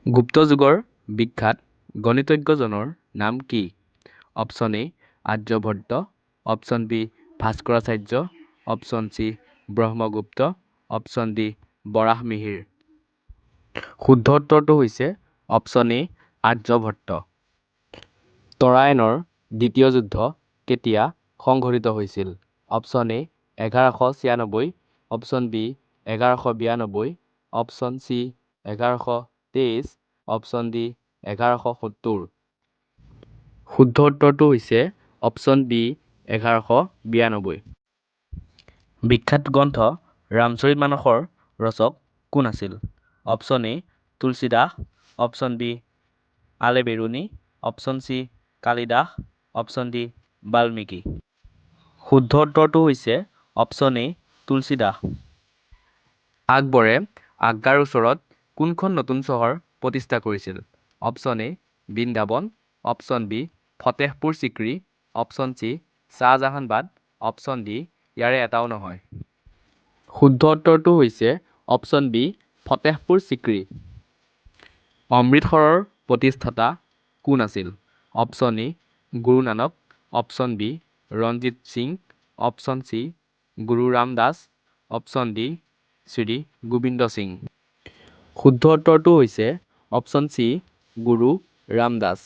গুপ্ত যুগৰ বিখ্যাত গণিতজ্ঞজনৰ নাম কি? Option A Aryabhata, option B Bhaskaracharya, option C Brahmagupta, option D Varahamihira. শুদ্ধ উত্তৰটো হৈছে অপচন এ আৰ্যভট্ট। তৰায়ণৰ দ্বিতীয় যুদ্ধ কেতিয়া সংঘটিত হৈছিল? Option A 1196, option B 1192, option C 1123, option D 1170। শুদ্ধ উত্তৰটো হৈছে অপচন বি 1192। বিখ্যাত গ্ৰন্থ ৰামচৰিতমানসৰ ৰচক কোন আছিল? Option A Tulsidas, option B Alberuni, option C Kalidas, option D Valmiki. শুদ্ধ উত্তৰটো হৈছে অপচন এ তুলসীদাস। আকবৰে আগ্ৰাৰ ওচৰত কোনখন নতুন চহৰ প্ৰতিষ্ঠা কৰিছিল? Option A Vrindavan, option B Fatehpur Sikri, option C Shahjahanabad, option D ইয়াৰে এটাও নহয়। শুদ্ধ উত্তৰটো হৈছে অপচন বি ফতেহপুৰ চিক্ৰী। অমৃতসৰৰ প্ৰতিষ্ঠাতা কোন আছিল? Option A Guru Nanak, option B Ranjit Singh, option C Guru Ramdas, option D Shri Gobind Singh. শুদ্ধ উত্তৰটো হৈছে অপচন চি গুৰু ৰামদাস।